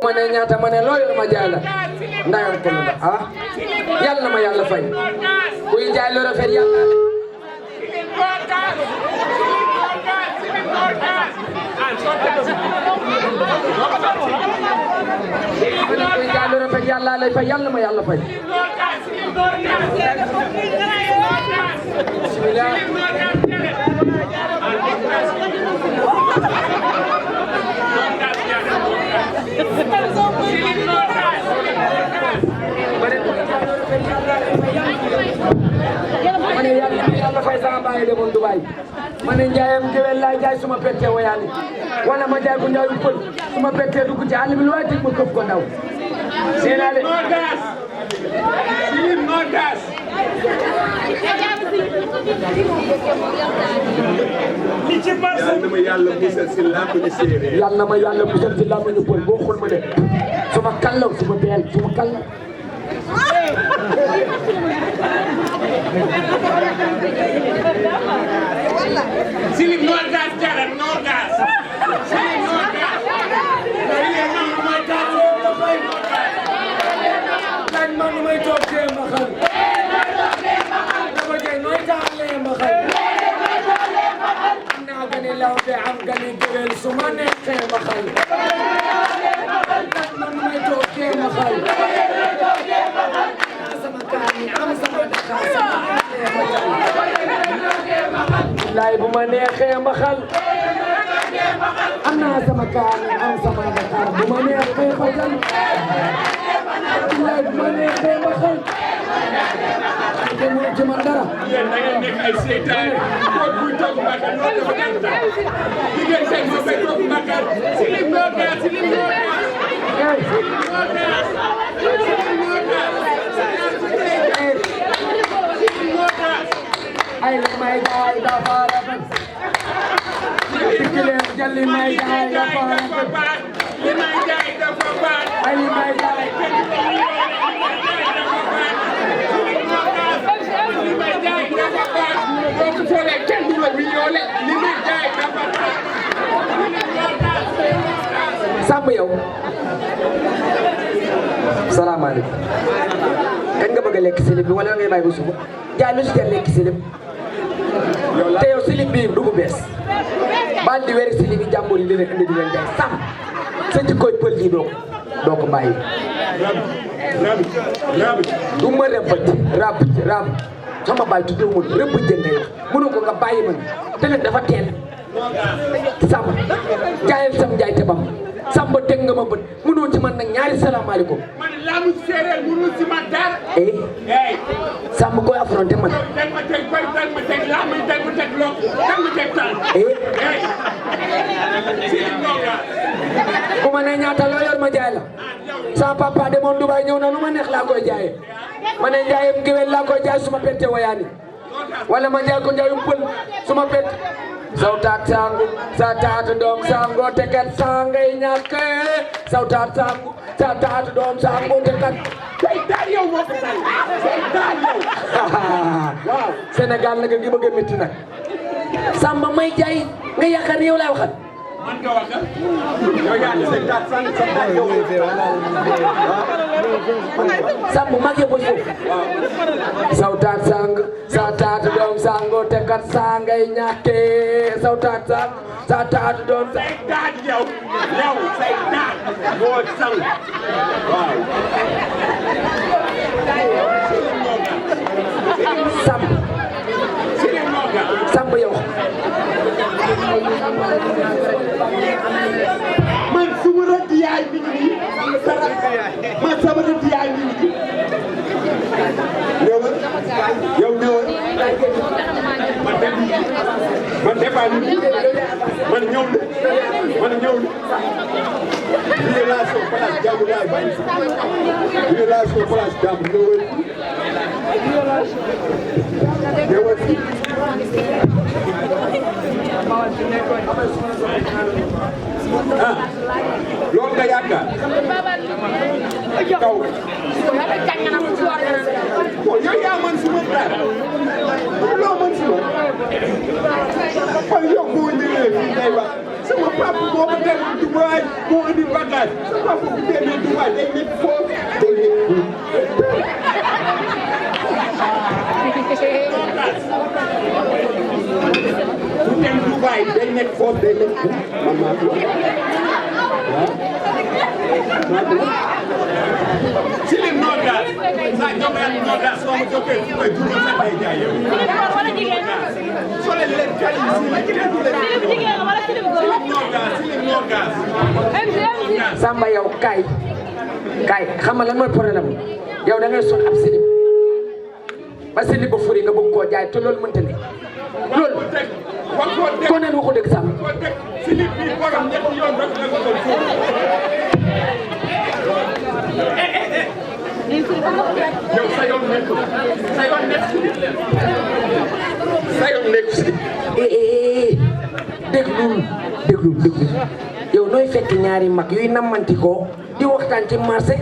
ma ne ñaata ma ne loo yor ma jaay la ndayam ko la ah yàlla na ma yàlla fay kuy jaay lu rafet yàlla kuy jaay lu rafet yàlla lay fay yàlla na ma yàlla fay mane yàlla fay sama baay demoon Dubaay mane njaayam gewel laay jaay suma pette woyaani wala ma jaay ko njaayu pël suma pette dugg ci àll bi lu waay teg ma këpp ko ndaw nee naa de yàlla na ma yàlla musal si làmmiñu séeréer. yàlla na ma yàlla musal si làmmiñu pël boo xool ma de suma kallaw suma beel suma kallaw Silip noor gas jaral noor gas. Silip noor gas. laaj ma nu may toogee ma xam dama jël nooy taalee ma xam am naa gani law be am gani géwél su ma neexee ma xam laaj ma nu may toogee ma xam sama kaani am sama Dakar sama laay bu ma neexee ma xam am naa sama kaani am sama Dakar bu ma neexee ma xam laay bu ma neexee ma xam te mu ci man dara Yéen da ngeen nekk ay seytaane ko buy toog Mbàkke noonu dafa gën a jigéen tey moo fay toog Mbàkke silip noor gas silip noor gas. ay li may jaay dafa rafet dikkileen jalli may jaay dafa rafet li may jaay dafa baax. ay li may jaay li may jaay dafa baax. boo ko xoolee kenn du la miyoole li may jaay dafa baax. Samb yow salaamaaleykum kañ nga bëgg a lekk silib bi wala ngay bàyyi ba suba jaay lu si jar lekk silib te yow silib bi du bu bees baal di wéri silib yi jàmbur yi di leen indi di leen jaay Samb sa jikkooy pël yi doo ko bàyyi du ma rab sama baay tuddee woon rëbb jën ngay wax mënoo ko nga bàyyi man te nag dafa teel Samb jaayal sam jaay te bam Samba teg nga ma bët mënoo ci man nag ñaari salaamaaleykum. man laamu séeréer mënul ci ma dara. Samba koy affronté man. dag ma teg koy dag ma teg laamu dag ma teg loo dag ma teg taal. bu ma nee ñaata loo yor ma jaay la. sama papa demoon Dubaay ñëw na lu ma neex laa koy jaayee. ma ne njaayam géwél laa koy jaay suma perte wayaani. wala ma jaay ko njaayum pël suma perte. sawtaat sangu sa taatu doom sango te kat sangay ñàkk sawtaat sangu sa taatu doom sango te kat tey daal yow moo ko tey tey daal yow. waaw Sénégal nag ngi bëgg a métti nag Samba may jaay nga yaakaar yow laay waxal. man nga wax yow yaa ngi seen taat sang sa taat yow. Samba mag yow foofu. sawtaat sang sa taatu doom sango te kat sangay ñàkk sawtaat sang sa taatu doom sang. say taat yow say taat moo sang waaw. Samba yow. man suma rëdd yaay mi ngi nii man sama rëdd yaay mi ngi nii. ñëwal yow ñëwal man dépanne man ñëw na man ñëw na. violation place jàmm laay bàyyi violation place jàmm ñëwal ñëwal si. ah loolu nga yaakaar kaw yow yaa mën suma dara loo mën suma man yow boo ñëwee fii ngay wax sama papa moo ko teg Dubaay moo indi bagage Nogaas sa papa bu demee Dubaay day nekk foofu day bu dem Dubaay day nekk foofu day nekk man maa ko Silim Nogaas sa jogal Nogaas soo ma jokkee fu may juróom sax day jaay yow soo leen leen kali Silim Nogaas Samba yow kaay xam nga lan mooy problème yow da ngay sol ab silib ba silib ba furi nga bëgg koo jaay te loolu mënta ne loolu ko neen waxu dëgg Samba silib bi borom ñetti yoon rek la ko doon yow sa yoon nekkul si déglu yow nooy fekk ñaari mag yuy nammanti ko di waxtaan ci marché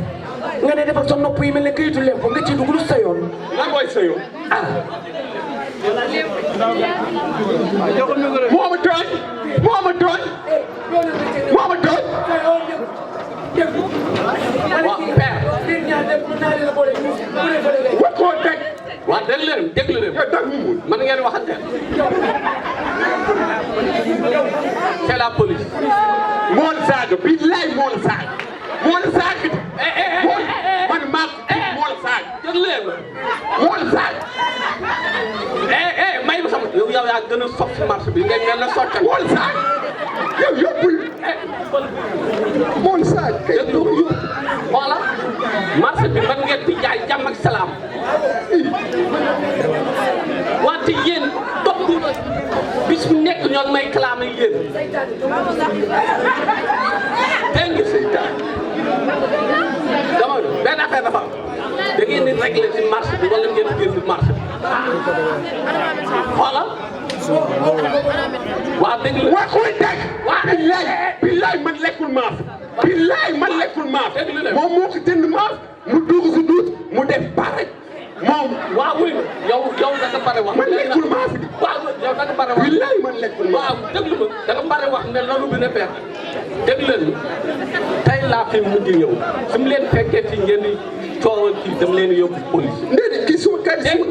nga ne defal sa nopp yi mel ne kayitu lempo nga ci dugg lu sa yoon lan mooy sa yoon moo ma tooñ waaw père wax koo teg waaw déglu leen man ngeen waxante c'est la police mool saaga billaay mool saaga man maa mool saaga déglu leen mool saaga may ma sama yow yaa gën a sof si marché bi ngay mel na soccal mool saaga yow yóbbul mool saaga kay voilà marché bi man ngeen di jaay jàmm ak salaam wante yéen topp bis bu nekk ñoo ngi may clamé yéen dégg nga seytaan dama benn affaire dafa da ngeen di réglé ci marché bi wala ngeen génn marché bi voilà waa dégg la waa koy dégg waa billaay man lekkul maaf moom moo ko jënd maaf mu dugg si duut mu def pare moom waaw wuy yow da nga pare wax man lekkul maaf waaw yow da nga pare wax billaay man lekkul maaf waaw déglu ma da nga pare wax ne loolu bi ne peer déglu leen tey laa fi mujj ñëw su mu leen fekkee ci ngeen di coowal kii dama leen yóbbu police déedéet kii suma kay suma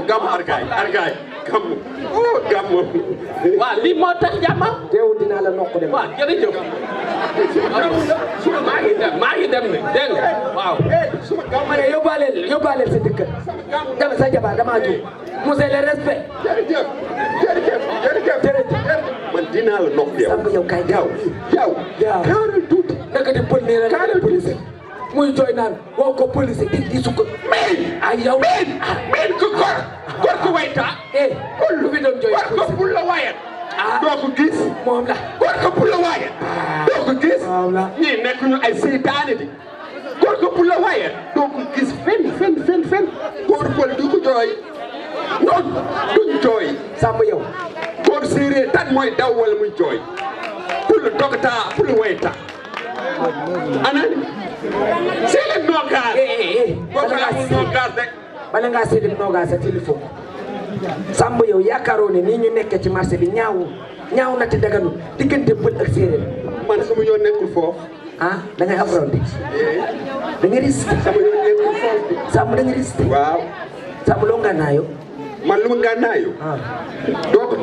gàmm argaay gàmm waaw lii moo tax jàmm teewul dinaa la nokk dem waaw jërëjëf maa ngi dem ne dégg nga waaw suma gàmm ma ne yóbbaale sa dëkk dama sa jabar damaa jóg monsieur le respect jërëjëf man dinaa la nokk yow Samba yow kay yow kaaral tuuti naka di pël nii rek kaaral police muy jooy naan woo ko police di su ko ay yow meen ko gor ko wayta lu fi doon jooy gor ko bul la wayat doo ko gis moom la gor ko bul la wayat doo ko gis moom la ñii nekk ñu ay seytaane di gor ko bul la wayat doo ko gis fen góor pël du ko jooy non duñ jooy Samba yow góor séeréer tan mooy daw wala muy jooy pour le dogta pour le wayta anani Silim Nogaas bala ngaa Silim Nogaas ak téléphone Samba yow yaakaaroo ne nii ñu nekkee ci marché bi ñaaw na te daganu diggante pël ak séeréer man sama yoon nekkul foofu da ngay affronté da nga risque sama yoon nekkul foofu Samba da nga risque waaw Samba loo ngànnaayo man lu ma ngànnaayo doo ko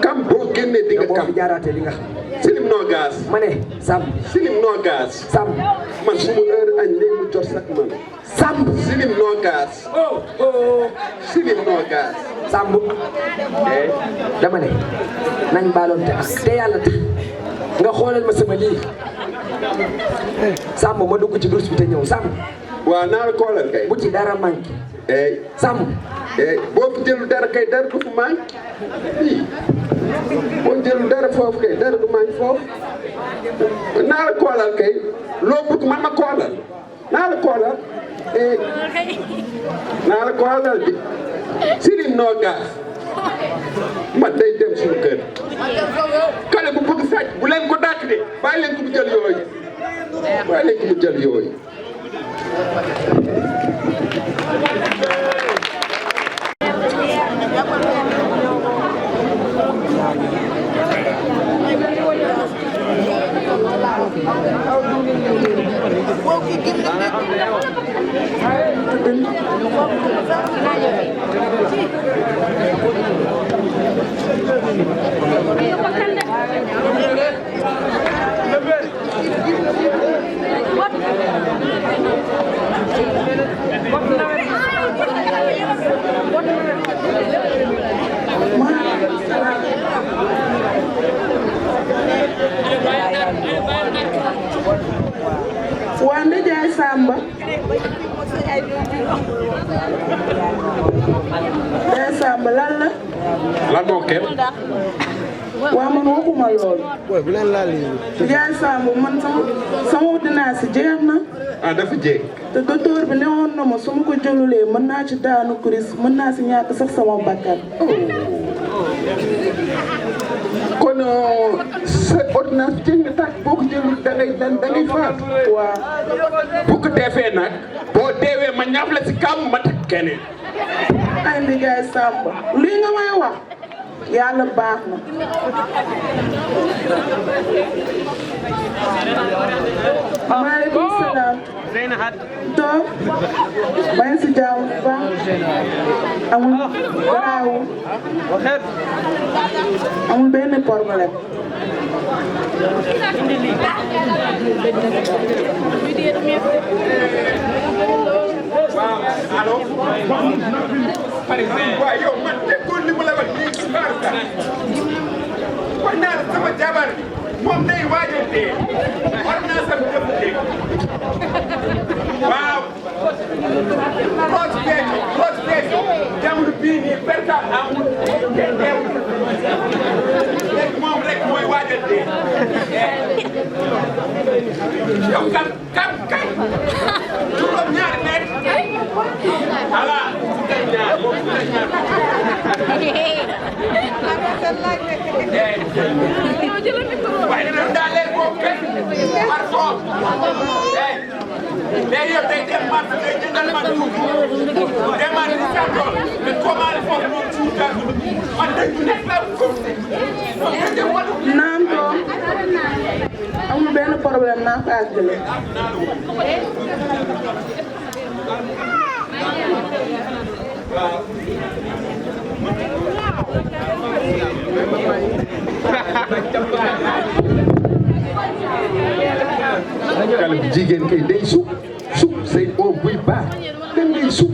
kam boo génnee di nga kam boo fi jaaraatee li nga xam Silim Nogaas ma ne Samba Silim Nogaas man suma heure añ léegi mu jot sax man Samba Silim Nogaas Samba dama ne nañ baaloonte ak te yàlla tax nga xoolal ma sama lii Samba ma dugg ci douche bi te ñëw Samba waaw naa la koolal kay bu ci dara manqué Samba boo fi jëlu dara kay dara du fu manqué boo jëlu dara foofu kay dara du manqué foofu naa la koolal kay loo bëgg man ma koolal naa la koolal bi Silim Nogaas man day dem suñu kër kale bu bëgg sàcc bu leen ko dàkk de bàyyi leen ko mu jël yooyu Wande jaay Samba jaay Samba lan la lan moo kenn waa man waxuma lool bu leen laal lii jaay Samba man sama ordonnance jeex na ah dafa jeex te docteur bi newoon na ma su ma ko jëlulee mën naa ci daanu kuris mën naa si ñàkk sax sama bakkan kon sa ordonnance jeex na tàkk boo ko jëlul da ngay faatu waaw bu ko defee nag boo deewee ma ñaaf la si kàmm ma teg keneen ay ndi jaay Samba lii nga may wax yàlla baax na maaleykum salaam toog maa ngi si jàmm bu baax amul garaawul amul benn problème allo waaw yow man déggoon li ma la wax nii si barka wax naa la sama jabar moom day waaj a dee war naa sam jëf dégg waaw roos beeco jamono bii nii perta amul kenn deewul léegi moom rek mooy waaj a dee yow kan juróom ñaari nekk ala waaye dina daal leen boobu kenn par force léegi yow day dem marché ngay jëndal ma dugub demal di sa tool mais comment foofu moom tuutal man dañu nekk la ko naam doom amul benn problème naa ko àggale xale bu jigéen kay day suuf say oom buy baax da ngay suuf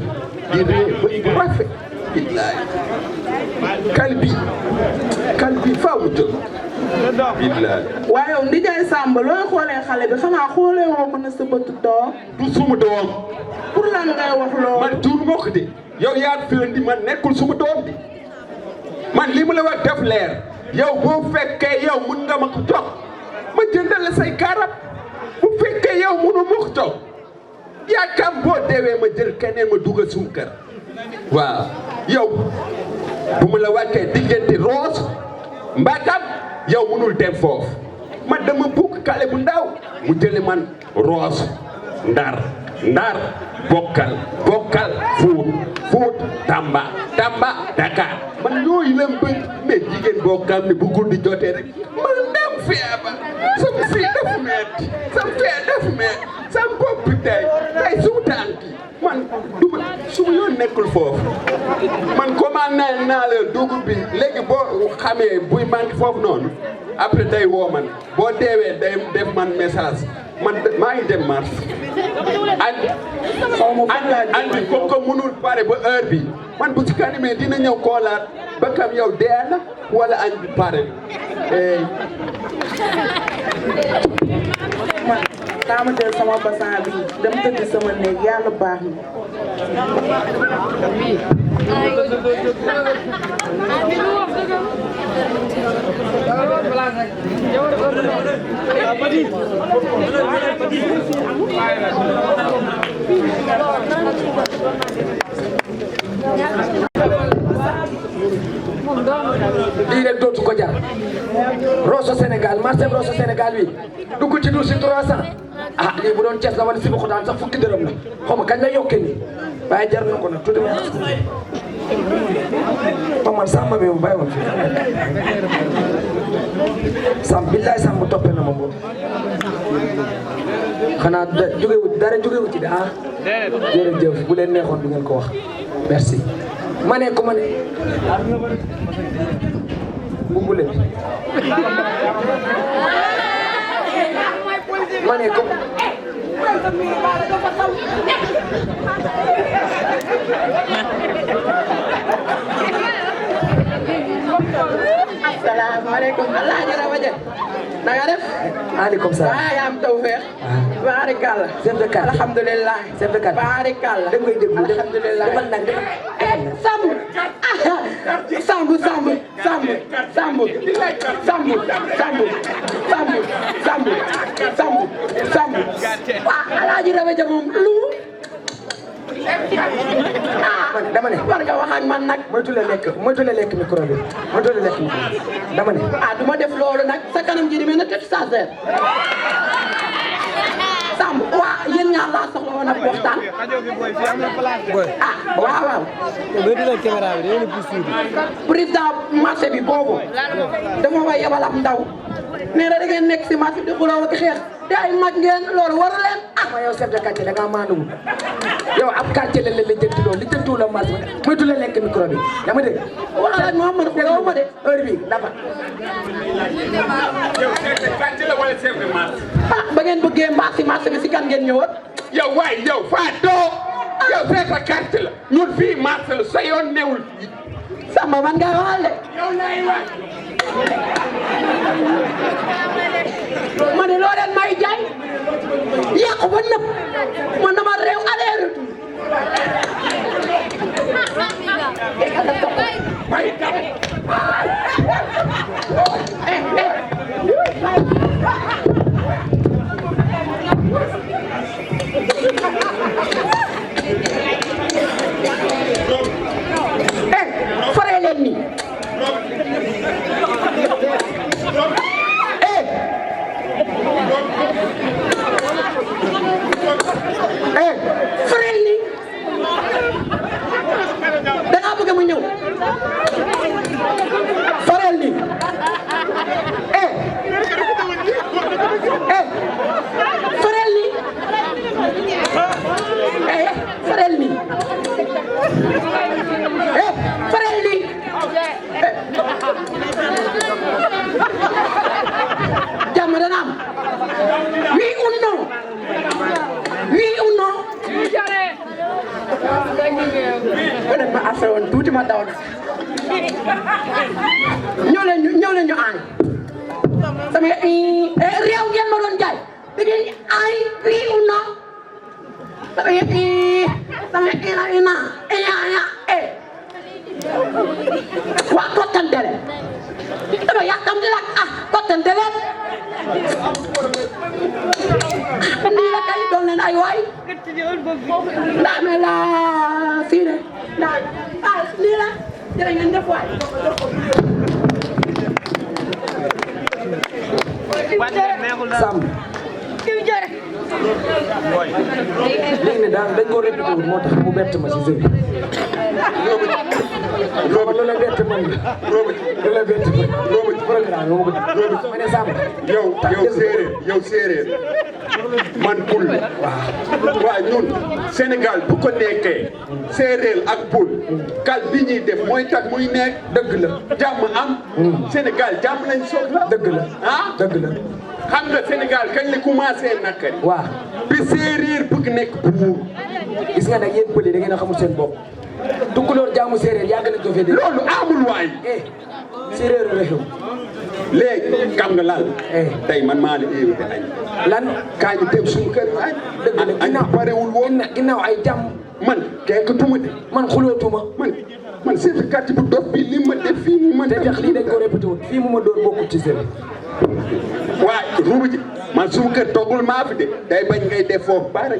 di ree ba bu rafet billaay kal bi faaw mu jóg billaay waaye yow ndijaay Samba looy xoolee xale bi xanaa xoolee woo ko na sa bëtu doom du suma doom pour lan ngay wax loolu man tuur moo ko de yow yaa fi indi man nekkul suma doom bi man li mu la wax def leer yow boo fekkee yow mun nga ma ko jox ma jëndal la say garab bu fekkee yow munu ma ko jox yaakaar boo deewee ma jël keneen ma dugal suñu kër waaw yow bu mu la wàccee diggante Roos Mbakam yow munul dem foofu man dama bugg kale bu ndaw mu jële man Roos Ndar bokkal Fuut Tamba Dakar man yooyu la bëgg mais jigéen boo xam ne bu guddi jotee rek man dem feebar sama fii dafa metti sama bopp bi tey sumu tànk man duma suma yoon nekkul foofu man commande naa la dugub bi léegi boo xamee buy manqué foofu noonu après day woo man boo deewee day def man message man maa ngi dem marché andi comme que mënul pare ba heure bi man bu ci kanamee dina ñëw koolaat ba kam yow dee na wala añ bi pare man daa ma jël sama basan bi dem tëdd sama néeg yàlla baax lii rek dootu ko jar Rosso Sénégal marché Rosso Sénégal bi dugg ci du si 300 ah lii bu doon Cees la wala si ko daan sax fukki dërëm la xaw ma kañ la yokkee nii waaye jar na ko nag tuuti ma ba man sàmm bi mu bàyyi woon fii sàmm billaay sàmm toppee na ma boobu xanaa dara jógewu ci daa jërëjëf bu leen neexoon du ngeen ko wax merci ma ne ko ma ne bumbule bi ma ne ko asalaamaaleykum Alaaji Rawaje na nga def maaleykum salaam yaa am tawfeex baarikàlla chef de quartier alhamdulilah chef de quartier baarikàlla da ngay déglu alhamdulilah defal nag Samb Samb Samb Samb Samb Samb Samb Samb Samb Samb waa Alaaji Rawaje moom lu dama ne war nga wax ak man nag moytu la lekk micro bi moytu la lekk micro dama ne du ma def loolu nag sa kanam ji di mel ne tête sincère Samb waa yéen ñaar laa soxla woon ak waxtaan waaw waaw président marché bi boobu dama way yebal ab ndaw nee na da ngeen nekk si marché di xuloo ak xeex te ay mag ngeen loolu waru leen ma yow chef de quartier da ngaa maanduwul yow ab quartier la lijjantiloo lijjantiwul la marché bi moytu la lekk micro bi dama dégg wala laaj Mouhamed xuloo ma de heure bi dafa ba ngeen bëggee mbaas si marché bi si kan ngeen ñëwoon yow waay yow Fatou yow chef de quartier la ñun fii marché la sa yoon newul Samba man ngay waxal de ma ne loo leen may jaay yàqu ba nëpp man dama réew aller fare leen ni fareel ni da ngaa bëgg mu ñëw fareel ni fareel ni fareel ni fareel ni jàmm dana am oui ou non oui ou non wala ma affaire woon tuuti ma daw ñëw leen ñu aay sama réew ngeen ma doon jaay da ngeen aay oui ou non sama ina waa kottante leen dama yàkkamti nag kottante leen nii la kay doon leen ay waay ndaa me la fii de ndaa nii la jërë ngeen def waay Samb léegi ne dañ koo répété wul moo tax mu bett ma si sëñ bi loolu la bett man loolu la bett man programme moo ko ma ne Samb yow séeréer man pul waaw ñun Sénégal bu ko nekkee séeréer ak pul kal bi ñuy def mooy tax muy nekk dëgg la jàmm am Sénégal jàmm lañ soxla dëgg la dëgg la xam nga Sénégal kañ la commencé nakari waaw bi séeréer bëgg nekk buur gis nga nag yéen pël yi da ngeen a xamul seen bopp tukkulóor jaamu séeréer yàgg nañ ko fee dégg loolu amul waay séeréer la xew léegi xam nga lan tey man maa la invité añ lan kaa ñu dem suñu kër añ dëgg la añ parewul woon ginnaaw ay jàmm man keekatuma de man xulootuma man chef de quartier bu dof bi li ma def fii mu ma te tax lii dañ ko répété woon fii mu ma door bokkul ci séeréer waaye ruubu ji man suñu kër toggul maa fi de day bañ ngay def foofu bare